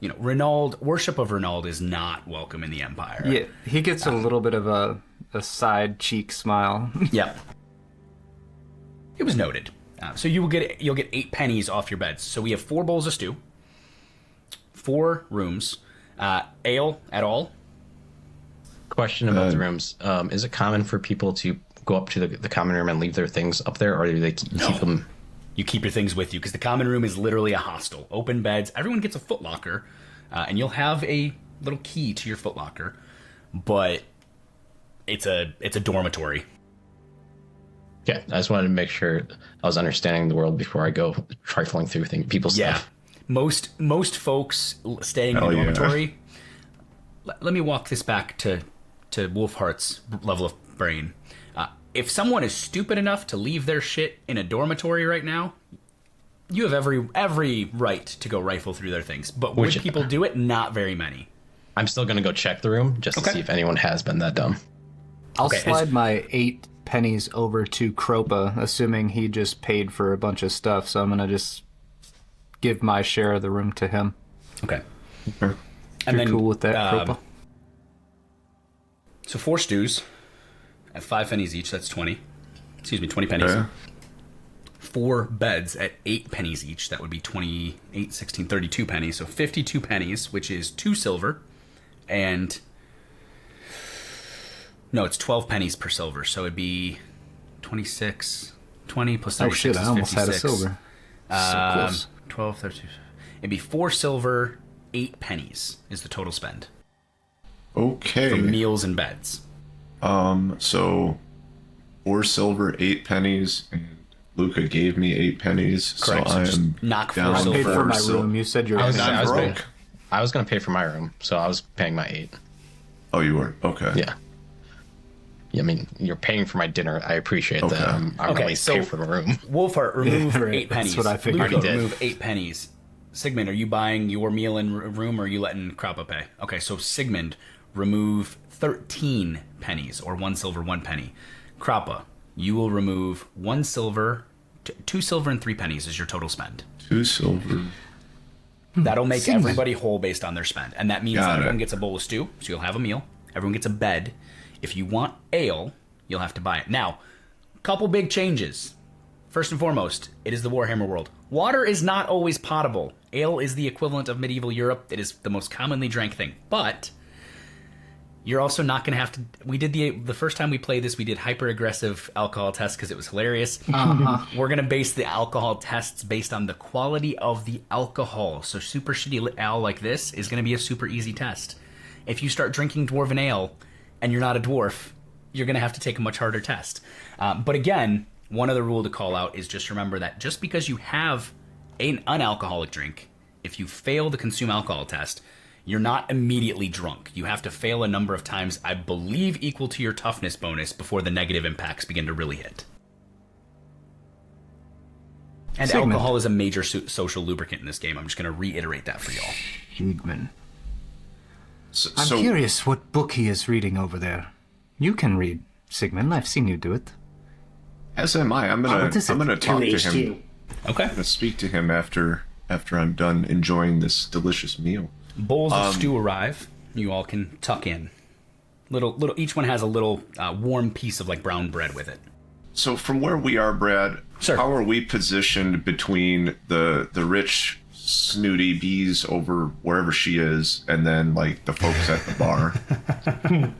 you know, Renaud, worship of Renaud is not welcome in the Empire. Yeah, he gets a little bit of a side cheek smile. Yep. It was noted. So you'll get 8 pennies off your beds. So we have 4 bowls of stew, 4 rooms, ale at all. Question about the rooms. Is it common for people to go up to the common room and leave their things up there, or do they keep them? You keep your things with you because the common room is literally a hostel. Open beds. Everyone gets a footlocker, and you'll have a little key to your footlocker, but it's a dormitory. Yeah, I just wanted to make sure I was understanding the world before I go trifling through people's Yeah, stuff. most folks staying in Hell a yeah. dormitory. Let me walk this back to Wolfhart's level of brain. If someone is stupid enough to leave their shit in a dormitory right now, you have every right to go rifle through their things. But would people do it? Not very many. I'm still going to go check the room just to see if anyone has been that dumb. I'll Okay, slide my 8 pennies over to Kroppa, assuming he just paid for a bunch of stuff, so I'm gonna just give my share of the room to him. Okay. You're And then, cool with that, Kroppa? So 4 stews at 5 pennies each. That's 20. Excuse me, 20 pennies. Okay. 4 beds at 8 pennies each. That would be 28, 16, 32 pennies. So 52 pennies, which is 2 silver. And no, it's 12 pennies per silver. So it'd be 26, 20 plus 36 Oh shit, I is almost 56. had a silver. So close. 12, 13. It'd be 4 silver, 8 pennies is the total spend Okay. for meals and beds. So 4 silver, 8 pennies, and Luca gave me 8 pennies. Correct, So so I just am knock 4 down silver. Paid for 4 my silver. room. You said you're I was, And I I'm was paying, broke. I was going to pay for my room, so I was paying my 8. Oh, you were? Okay. Yeah. I mean, you're paying for my dinner. I appreciate Okay. that. I'm Okay, at least so- pay for the room. Wolfhart, remove Yeah, right. 8 pennies. That's what I figured. Luca, I did. remove 8 pennies. Sigmund, are you buying your meal and room, or are you letting Kroppa pay? Okay, so Sigmund, remove 13 pennies, or 1 silver, 1 penny. Kroppa, you will remove 1 silver, 2 silver, and 3 pennies is your total spend. 2 silver. That'll make everybody whole based on their spend. And that means Got that it. everyone gets a bowl of stew, so you'll have a meal. Everyone gets a bed. If you want ale, you'll have to buy it. Now, couple big changes. First and foremost, it is the Warhammer world. Water is not always potable. Ale is the equivalent of medieval Europe. It is the most commonly drank thing. But you're also not going to have to... We did the first time we played this, we did hyper-aggressive alcohol tests because it was hilarious. We're going to base the alcohol tests based on the quality of the alcohol. So super shitty ale like this is going to be a super easy test. If you start drinking Dwarven ale and you're not a dwarf, you're going to have to take a much harder test. But again, one other rule to call out is just remember that just because you have an unalcoholic drink, if you fail the consume alcohol test, you're not immediately drunk. You have to fail a number of times, I believe equal to your toughness bonus, before the negative impacts begin to really hit. And Sigmund. alcohol is a major social lubricant in this game. I'm just going to reiterate that for y'all. Hugman. I'm So curious what book he is reading over there. You can read, Sigmund. I've seen you do it. as am I. I'm what is it? gonna talk to him. Okay. I'm gonna speak to him after I'm done enjoying this delicious meal. Bowls of stew arrive. You all can tuck in. Little. Each one has a little warm piece of like brown bread with it. So from where we are, Brad, Sure. how are we positioned between the rich snooty bees over wherever she is, and then like the folks at the bar?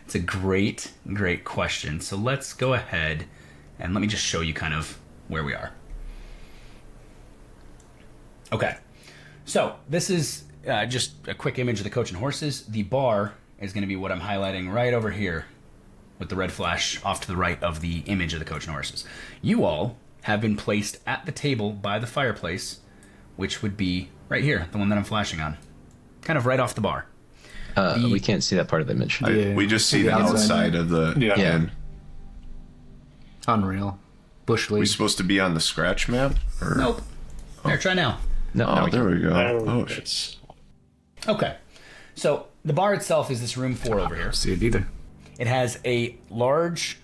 It's a great question. So let's go ahead and let me just show you kind of where we are. Okay. So this is just a quick image of the coach and horses. The bar is going to be what I'm highlighting right over here with the red flash off to the right of the image of the coach and horses. You all have been placed at the table by the fireplace, which would be right here, the one that I'm flashing on. Kind of right off the bar. We can't see that part of the image. Yeah. We just see the outside. outside of the Yeah. inn. Unreal. Bush We league. supposed to be on the scratch map? Or... Nope. Here, try now. No, Oh, we there can't. we go. I don't know Oh, if it's Okay. So the bar itself is this room 4 over here. See it either. It has a large,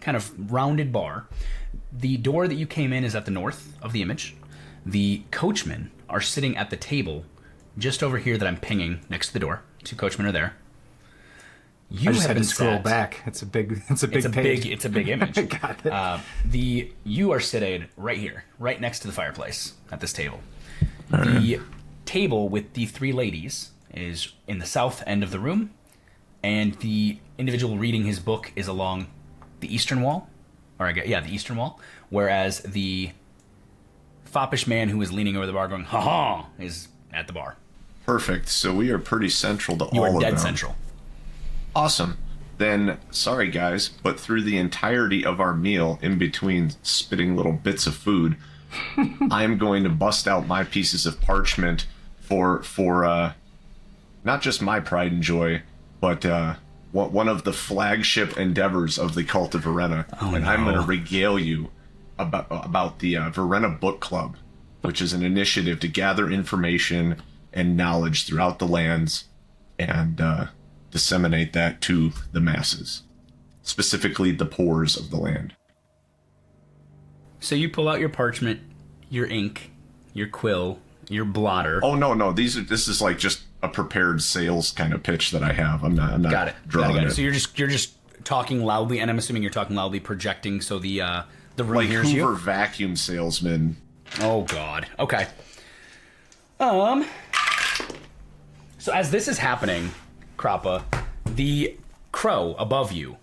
kind of rounded bar. The door that you came in is at the north of the image. The coachmen are sitting at the table just over here that I'm pinging next to the door. 2 coachmen are there. You I just have had to been scroll sat- Back. It's a big It's a page. it's a big image. Got it. You are sitting right here, right next to the fireplace at this table. The table with the 3 ladies is in the south end of the room, and the individual reading his book is along the eastern wall, the eastern wall, whereas the foppish man who is leaning over the bar going, "Ha ha," is at the bar. perfect. So we are pretty central to You all are of dead them. central. Awesome. Then, sorry guys, but through the entirety of our meal, in between spitting little bits of food, I'm going to bust out my pieces of parchment for not just my pride and joy, but one of the flagship endeavors of the Cult of Verena. And I'm going to regale you about the Verena Book Club, which is an initiative to gather information and knowledge throughout the lands and disseminate that to the masses, specifically the poors of the land. So you pull out your parchment, your ink, your quill, your blotter. Oh no, this is like just a prepared sales kind of pitch that I have. I'm not Got it. drawing Got it. it. So you're just talking loudly, and I'm assuming you're talking loudly, projecting so the room Like hears Hoover you. vacuum salesman. Oh God. Okay. So as this is happening, Kroppa, the crow above you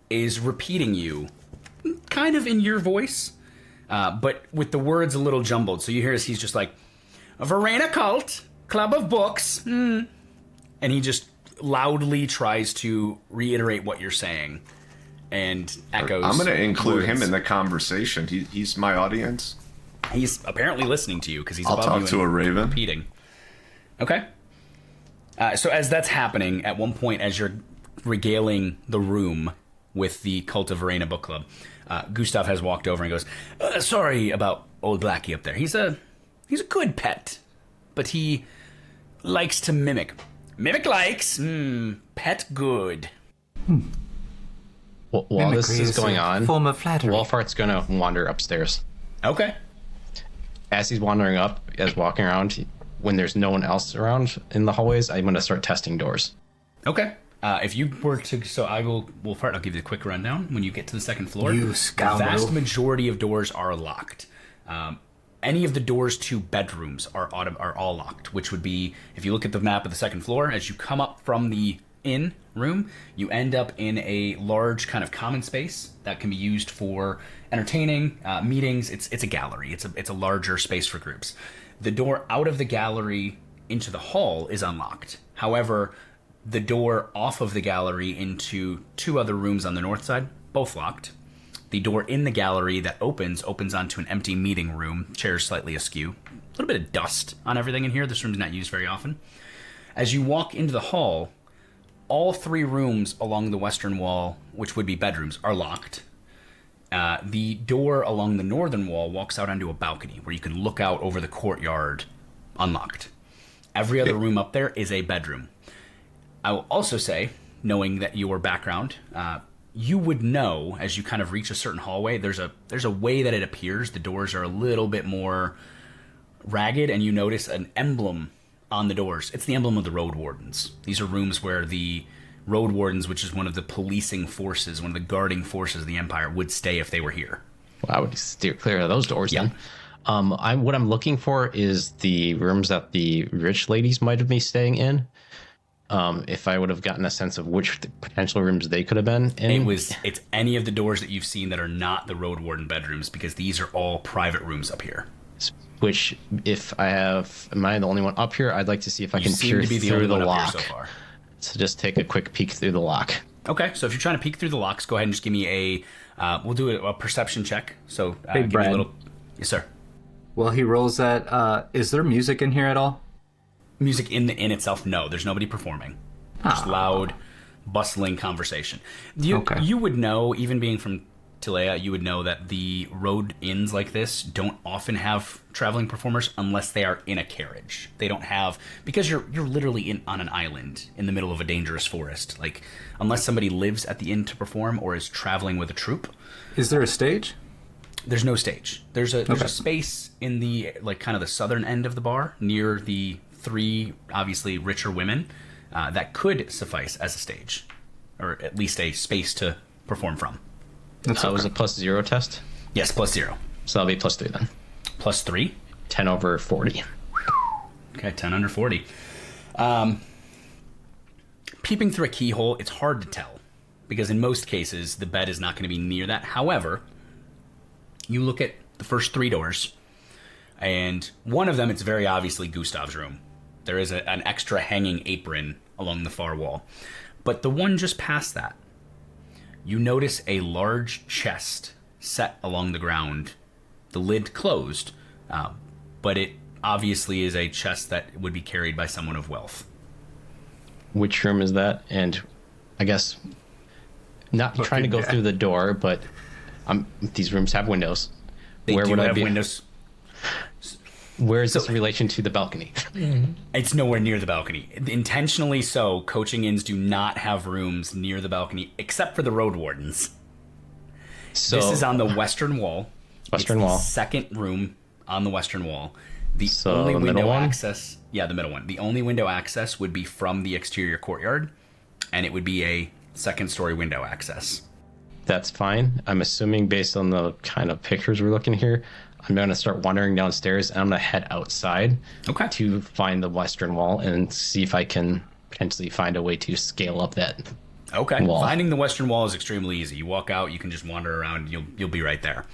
is repeating you, kind of in your voice, but with the words a little jumbled. So you hear he's just like, Verena cult, club of books, and he just loudly tries to reiterate what you're saying and echoes. I'm going to include him words. in the conversation. He's my audience. He's apparently listening to you because he's I'll above talk you to and a raven. repeating. Okay. So as that's happening, at one point, as you're regaling the room with the Cult of Verena book club, Gustav has walked over and goes, "Sorry about old Blackie up there. He's a good pet, but he likes to mimic. Mimic likes. Pet good." Well, while this Mimicry is going a on, form of flattery. Wolfhart's going to wander upstairs. Okay. As he's wandering up, as walking around, when there's no one else around in the hallways, I'm going to start testing doors. Okay. If you were to, so I will, Wolfhart, I'll give you a quick rundown. When you get to the second floor, You the scoundrel. vast majority of doors are locked. Any of the doors to bedrooms are all locked, which would be, if you look at the map of the second floor, as you come up from the inn room, you end up in a large kind of common space that can be used for entertaining, meetings. It's a gallery. It's a larger space for groups. The door out of the gallery into the hall is unlocked. However, the door off of the gallery into two other rooms on the north side, both locked. The door in the gallery that opens onto an empty meeting room, chairs slightly askew. A little bit of dust on everything in here. This room's not used very often. As you walk into the hall, all three rooms along the western wall, which would be bedrooms, are locked. The door along the northern wall walks out onto a balcony where you can look out over the courtyard, unlocked. Every other room up there is a bedroom. I will also say, knowing that your background, you would know as you kind of reach a certain hallway, there's a way that it appears the doors are a little bit more ragged, and you notice an emblem on the doors. It's the emblem of the Road Wardens. These are rooms where the Road Wardens, which is one of the policing forces, one of the guarding forces of the Empire, would stay if they were here. Well, I would steer clear of those doors then. What I'm looking for is the rooms that the rich ladies might have been staying in. If I would have gotten a sense of which potential rooms they could have been in. It's any of the doors that you've seen that are not the Road Warden bedrooms, because these are all private rooms up here. Which, am I the only one up here? I'd like to see if I can peer through the lock. So far. So just take a quick peek through the lock. Okay, so if you're trying to peek through the locks, go ahead and just give me we'll do a perception check. So Hey, give me Brad. a little. Yes, sir. Well, he rolls that. Is there music in here at all? Music in the inn itself, no. There's nobody performing. Just loud, bustling conversation. Okay. You would know, even being from Tilea, you would know that the road inns like this don't often have traveling performers unless they are in a carriage. They don't have, because you're literally on an island in the middle of a dangerous forest. Like, unless somebody lives at the inn to perform or is traveling with a troupe. Is there a stage? There's no stage. There's a space in the, like, kind of the southern end of the bar near the three obviously richer women that could suffice as a stage, or at least a space to perform from. That was a +0 test. Yes, +0. So that'll be +3 then. +3. 10 over 40. Okay, 10 under 40. Peeping through a keyhole, it's hard to tell, because in most cases the bed is not going to be near that. However, you look at the first three doors, and one of them, it's very obviously Gustav's room. There is an extra hanging apron along the far wall. But the one just past that, you notice a large chest set along the ground, the lid closed, but it obviously is a chest that would be carried by someone of wealth. Which room is that? And I guess not trying to go through the door, but these rooms have windows. They do have windows. Where is this in relation to the balcony? It's nowhere near the balcony. Intentionally so, coaching inns do not have rooms near the balcony, except for the road wardens. So This is on the western wall. Western It's wall. The second room on the western wall. The So only the middle window one? access... Yeah, the middle one. The only window access would be from the exterior courtyard, and it would be a second-story window access. That's fine. I'm assuming based on the kind of pictures we're looking here, I'm going to start wandering downstairs, and I'm going to head outside to find the western wall and see if I can potentially find a way to scale up that wall. Finding the western wall is extremely easy. You walk out, you can just wander around, you'll be right there.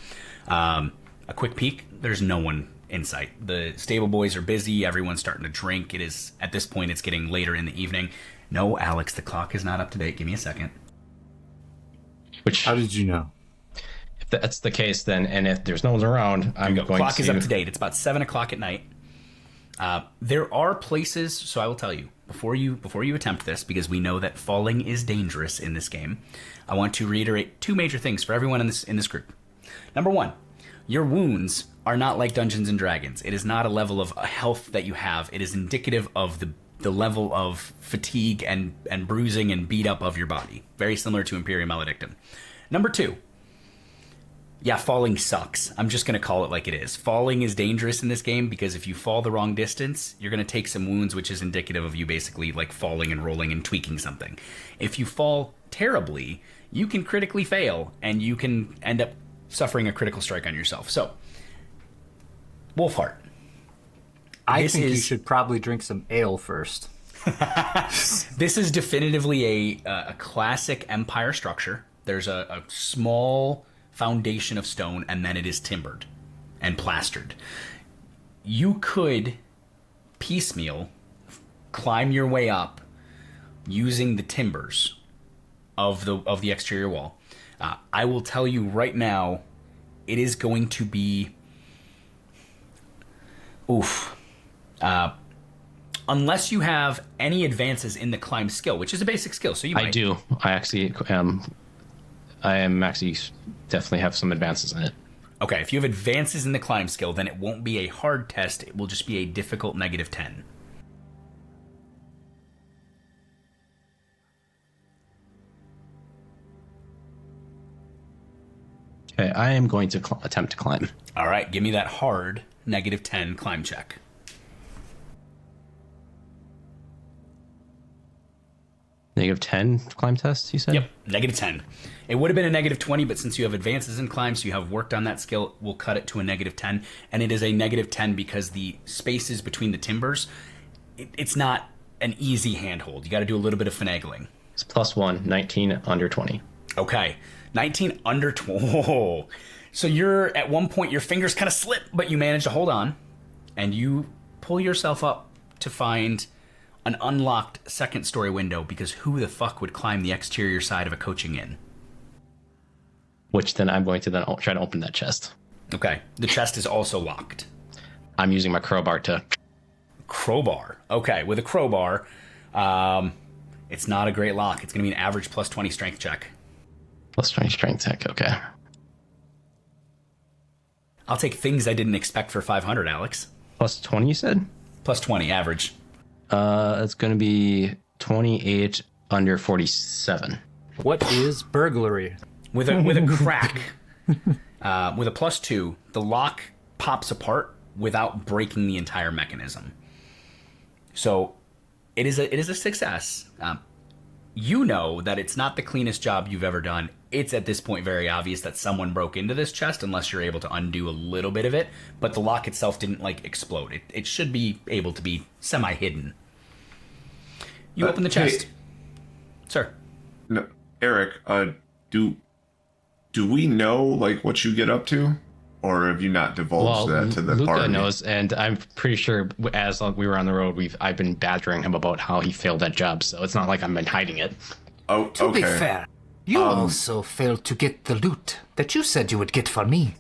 A quick peek, there's no one in sight. The stable boys are busy. Everyone's starting to drink. It is, at this point, it's getting later in the evening. No, Alex, the clock is not up to date. Give me a second. How did you know? If that's the case, then, and if there's no one around, I'm going to... Clock is up to date. It's about 7 o'clock at night. There are places, so I will tell you, before you attempt this, because we know that falling is dangerous in this game, I want to reiterate 2 major things for everyone in this group. Number 1, your wounds are not like Dungeons and Dragons. It is not a level of health that you have. It is indicative of the level of fatigue and bruising and beat up of your body. Very similar to Imperium Maledictum. Number 2, yeah, falling sucks. I'm just going to call it like it is. Falling is dangerous in this game because if you fall the wrong distance, you're going to take some wounds, which is indicative of you basically like falling and rolling and tweaking something. If you fall terribly, you can critically fail and you can end up suffering a critical strike on yourself. So, Wolfhart. I think you should probably drink some ale first. This is definitively a classic Empire structure. There's a small foundation of stone, and then it is timbered and plastered. You could piecemeal climb your way up using the timbers of the exterior wall. I will tell you right now, it is going to be unless you have any advances in the climb skill, which is a basic skill, so you might. I do. I actually I am actually definitely have some advances in it. Okay, if you have advances in the climb skill, then it won't be a hard test. It will just be a difficult -10. Okay, I am going to attempt to climb. All right, give me that hard -10 climb check. -10 climb test, you said? Yep, -10. It would have been a -20, but since you have advances in climb, so you have worked on that skill, we'll cut it to a -10. And it is a -10 because the spaces between the timbers, it's not an easy handhold. You got to do a little bit of finagling. It's +1, 19 under 20. Okay, 19 under 20. So you're, at one point, your fingers kind of slip, but you manage to hold on, and you pull yourself up to find an unlocked second-story window, because who the fuck would climb the exterior side of a coaching inn? Which then I'm going to then try to open that chest. Okay, the chest is also locked. I'm using my crowbar to... Crowbar. Okay, with a crowbar, it's not a great lock. It's going to be an average +20 strength check. +20 strength check, okay. I'll take things I didn't expect for 500, Alex. +20, you said? +20, average. It's going to be 28 under 47. What is burglary? With a crack, with a +2, the lock pops apart without breaking the entire mechanism. So it is a success. You know that it's not the cleanest job you've ever done. It's at this point very obvious that someone broke into this chest unless you're able to undo a little bit of it. But the lock itself didn't explode. It should be able to be semi-hidden. You open the chest. Hey, sir. No, Eric, do we know what you get up to? Or have you not divulged that to the Luca party? knows, and I'm pretty sure as we were on the road, I've been badgering him about how he failed that job, so it's not like I've been hiding it. Oh, To okay. be fair, you also failed to get the loot that you said you would get for me.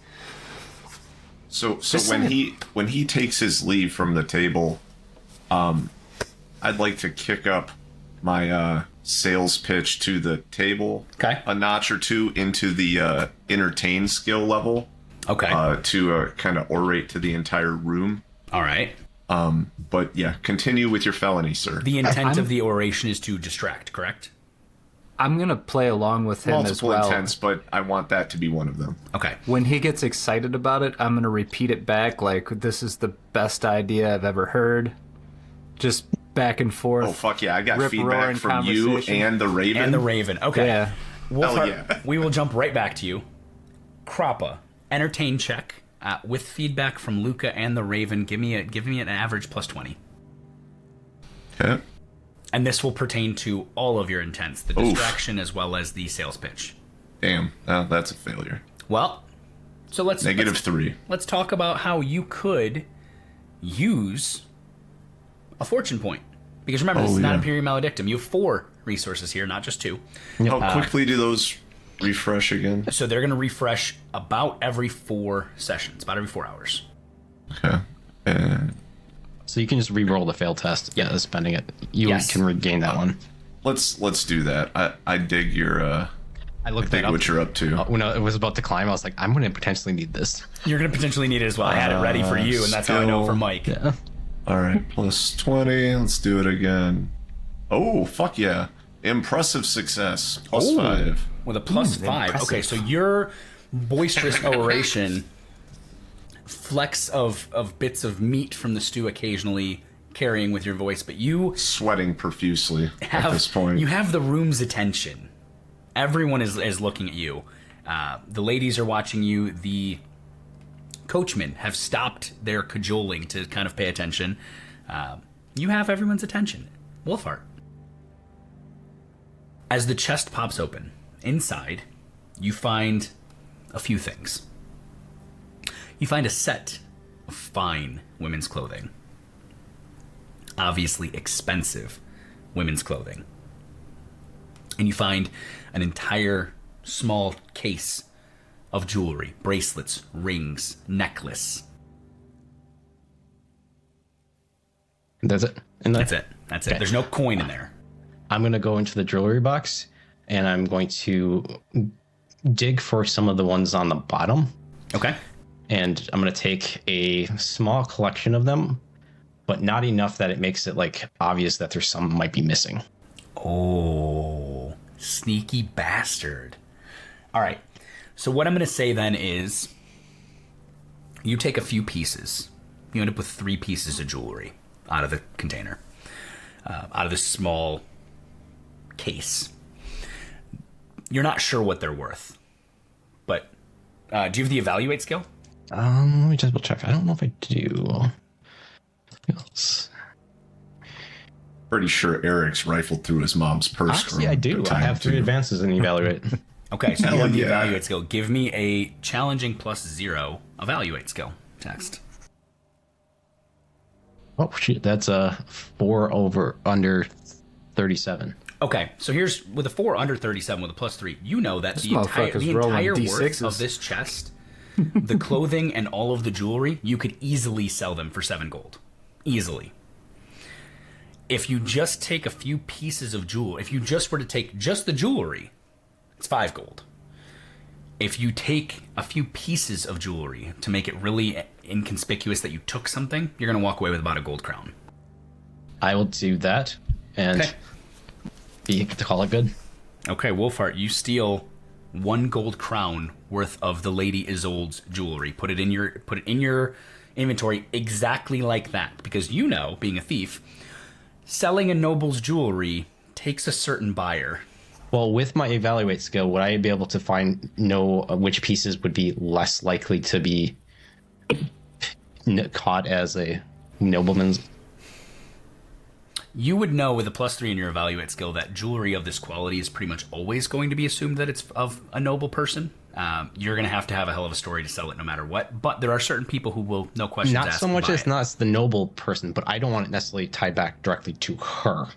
So when he takes his leave from the table, I'd like to kick up my sales pitch to the table a notch or two into the entertain skill level. Okay. To kind of orate to the entire room. All right. But yeah, continue with your felony, sir. The intent of the oration is to distract, correct? I'm going to play along with him as Multiple well. intents, but I want that to be one of them. Okay. When he gets excited about it, I'm going to repeat it back like, this is the best idea I've ever heard. Just back and forth. Oh, fuck yeah. I got Rip-roaring feedback from you conversation. and the Raven. And the Raven. Okay. Yeah. Wolfhart, yeah. We will jump right back to you. Kroppa, entertain check with feedback from Luca and the Raven. Give me an average +20. Okay. And this will pertain to all of your intents, the distraction as well as the sales pitch. Damn. That's a failure. Well, So -3. Let's talk about how you could use a fortune point. Because remember, this is not Imperium Maledictum. You have 4 resources here, not just 2. How quickly do those refresh again? So they're going to refresh about every 4 sessions, about every 4 hours. Okay. So you can just re-roll the fail test. Yeah, spending it. You can regain that one. Let's do that. I dig your I looked dig that up. what you're up to. When it was about to climb, I was like, I'm going to potentially need this. You're going to potentially need it as well. I had it ready for you, and that's how I know for Mike. Yeah. All right, plus 20. Let's do it again. Oh, fuck yeah. Impressive success. Plus 5. With a plus 5. impressive. Okay, so your boisterous oration, flecks of bits of meat from the stew occasionally carrying with your voice, but you Sweating profusely at this point. You have the room's attention. Everyone is looking at you. The ladies are watching you. The coachmen have stopped their cajoling to kind of pay attention. You have everyone's attention. Wolfhart. As the chest pops open, inside, you find a few things. You find a set of fine women's clothing. Obviously expensive women's clothing. And you find an entire small case of jewelry, bracelets, rings, necklace. That's it. And That's it. That's it. Okay. There's no coin in there. I'm going to go into the jewelry box and I'm going to dig for some of the ones on the bottom. Okay. And I'm going to take a small collection of them, but not enough that it makes it like obvious that there's some might be missing. Oh, sneaky bastard. All right. So what I'm going to say then is you take a few pieces. You end up with 3 pieces of jewelry out of the container, out of this small case. You're not sure what they're worth, but do you have the evaluate skill? Let me just double check. I don't know if I do. Else. Pretty sure Eric's rifled through his mom's purse. Actually, I do. I have 3 advances in evaluate. Okay, so you have the yeah. evaluate skill. Give me a challenging +0 evaluate skill text. Oh shit, that's a 4 over under 37. Okay, so here's with a 4 under 37 with a +3. You know that the entire motherfucker's rolling worth D6s. of this chest, the clothing and all of the jewelry, you could easily sell them for 7 gold. Easily. If you just take a few pieces of jewelry, if you just were to take just the jewelry, it's 5 gold. If you take a few pieces of jewelry to make it really inconspicuous that you took something, you're going to walk away with about a gold crown. I will do that and call it good. Okay, Wolfhart, you steal 1 gold crown worth of the Lady Isolde's jewelry. Put it in your inventory exactly like that, because you know, being a thief, selling a noble's jewelry takes a certain buyer. Well, with my evaluate skill, would I be able to know which pieces would be less likely to be caught as a nobleman's? You would know with a +3 in your evaluate skill that jewelry of this quality is pretty much always going to be assumed that it's of a noble person. You're going to have a hell of a story to sell it no matter what. But there are certain people who will, no questions asked, Not so much buy as it. not the noble person, but I don't want it necessarily tied back directly to her.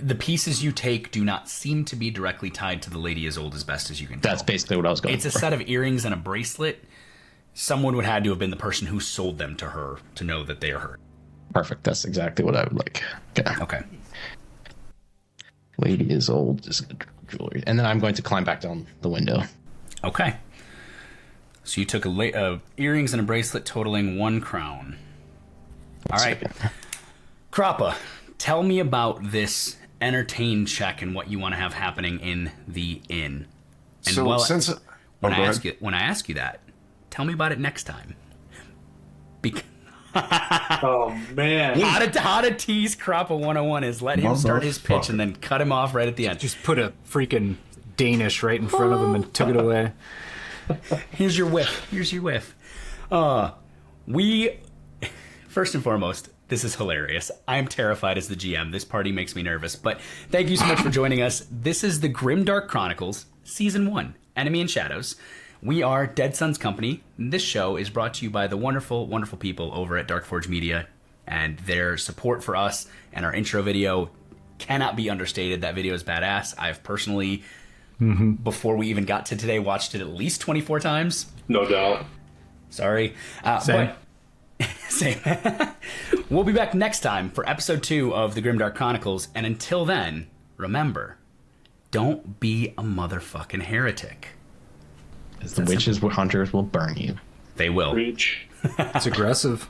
The pieces you take do not seem to be directly tied to the Lady Isolde as best as you can tell. That's basically what I was going It's for. a set of earrings and a bracelet. Someone would have to have been the person who sold them to her to know that they are her. Perfect. That's exactly what I would like. Okay. Okay. Lady is old. Just jewelry, and then I'm going to climb back down the window. Okay. So you took earrings and a bracelet totaling 1 crown. All right. Kroppa, tell me about this entertain check and what you want to have happening in the inn. And So since when go I ahead. ask you that, tell me about it next time. Oh man. How to tease Kroppa 101 is let him start his pitch Motherfucker. and then cut him off right at the end. Just put a freaking Danish right in front of him and took it away. Here's your whiff. Here's your whiff. First and foremost, this is hilarious. I'm terrified as the GM. This party makes me nervous. But thank you so much for joining us. This is the Grimdark Chronicles, Season 1, Enemy in Shadows. We are Dead Sons Company. This show is brought to you by the wonderful, wonderful people over at Dark Forge Media, and their support for us and our intro video cannot be understated. That video is badass. I've personally, before we even got to today, watched it at least 24 times. No doubt. Sorry. Same. Same. We'll be back next time for episode 2 of the Grimdark Chronicles, and until then, remember, don't be a motherfucking heretic. As the witches hunters will burn you. They will. Preach. It's aggressive.